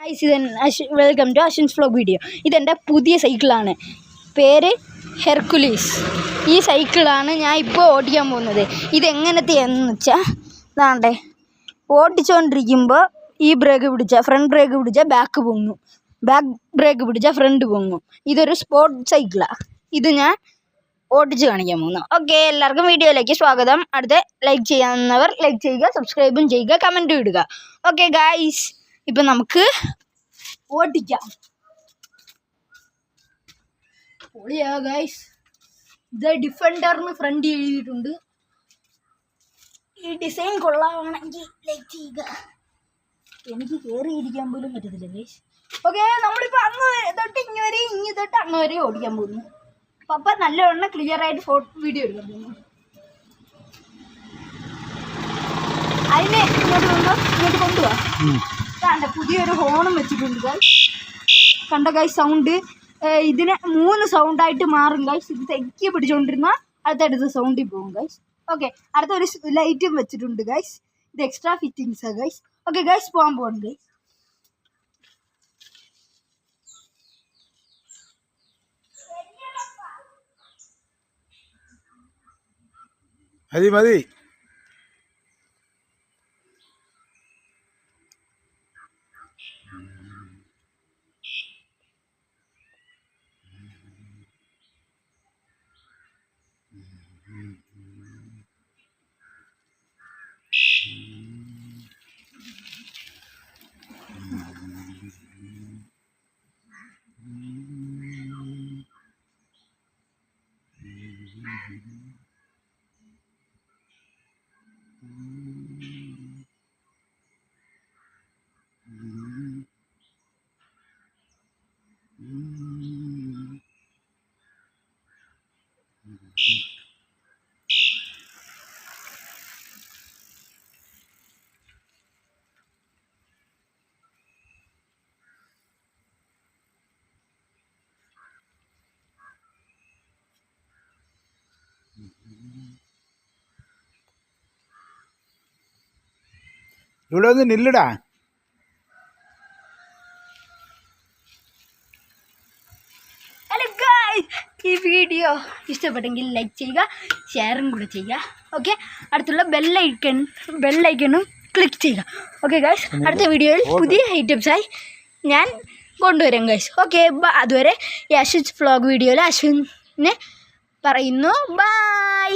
Welcome to Ashwin's vlog video. ഇതെൻ്റെ പുതിയ സൈക്കിളാണ്. പേര് ഹെർക്കുലീസ്. ഈ സൈക്കിളാണ് ഞാൻ ഇപ്പോൾ ഓടിക്കാൻ പോകുന്നത്. ഇതെങ്ങനത്തെയെന്ന് വെച്ചാൽ ഇതാണ്ടേ, ഓടിച്ചുകൊണ്ടിരിക്കുമ്പോൾ ഈ ബ്രേക്ക് പിടിച്ചാൽ ഫ്രണ്ട് ബ്രേക്ക് പിടിച്ചാൽ ബാക്ക് പൊങ്ങും, ബാക്ക് ബ്രേക്ക് പിടിച്ചാൽ ഫ്രണ്ട് പൊങ്ങും. ഇതൊരു സ്പോർട്ട് സൈക്കിളാണ്. ഇത് ഞാൻ ഓടിച്ച് കാണിക്കാൻ പോകുന്നു. ഓക്കെ, എല്ലാവർക്കും വീഡിയോയിലേക്ക് സ്വാഗതം. അടുത്ത് ലൈക്ക് ചെയ്യാവുന്നവർ ലൈക്ക് ചെയ്യുക, സബ്സ്ക്രൈബും ചെയ്യുക, കമൻറ്റും ഇടുക. ഓക്കെ ഗായ്സ്, ഇപ്പം നമുക്ക് ഓടിക്കാം. പൊളിയാ ഗായ്സ്. ഇത് ഡിഫൻഡറിന് ഫ്രണ്ട് എഴുതിയിട്ടുണ്ട്. ഈ ഡിസൈൻ കൊള്ളാവാണെങ്കിൽ ലൈക്ക് ചെയ്യുക. എനിക്ക് കയറിയിരിക്കാൻ പോലും പറ്റത്തില്ല ഗൈസ്. ഓക്കെ, നമ്മളിപ്പോൾ അങ്ങ് തൊട്ട് ഇങ്ങ് വരെ, ഇങ്ങ് തൊട്ട് അങ്ങ് വരെ ഓടിക്കാൻ പോകുന്നു. പപ്പ നല്ലവണ്ണം ക്ലിയർ ആയിട്ട് വീഡിയോ എടുക്കാൻ പോകുന്നു. അതിനെ ഇങ്ങോട്ട് കൊണ്ടുപോവാ. കണ്ട പുതിയൊരു ഹോണും വെച്ചിട്ടുണ്ട് ഗൈസ്. കണ്ട ഗൈസ് സൗണ്ട്. ഇതിന് 3 സൗണ്ടായിട്ട് മാറും ഗൈസ്. ഇത് തെക്കി പിടിച്ചുകൊണ്ടിരുന്ന അടുത്തടുത്ത് സൗണ്ടിൽ പോകും ഗൈസ്. ഓക്കെ, അടുത്തൊരു ലൈറ്റും വെച്ചിട്ടുണ്ട് ഗൈസ്. ഇത് എക്സ്ട്രാ ഫിറ്റിങ്സാണ് ഗൈസ്. ഓക്കെ ഗൈസ്, പോകാൻ പോകണം ഗൈസ്. മതി മതി. ഇവിടെ ഒന്ന് നില്ലടാ. ഹലോ ഗായ്സ്, ഈ വീഡിയോ ഇഷ്ടപ്പെട്ടെങ്കിൽ ലൈക്ക് ചെയ്യുക, ഷെയറും കൂടെ ചെയ്യുക. ഓക്കെ, അടുത്തുള്ള ബെല്ലൈക്കണും ക്ലിക്ക് ചെയ്യുക. ഓക്കെ ഗായ്സ്, അടുത്ത വീഡിയോയിൽ പുതിയ ഐറ്റംസായി ഞാൻ കൊണ്ടുവരാം ഗായ്സ്. ഓക്കെ, അതുവരെ ഈ അശ്വിൻസ് വ്ലോഗ് വീഡിയോയിൽ അശ്വിനെ പറയുന്നു. ബൈ.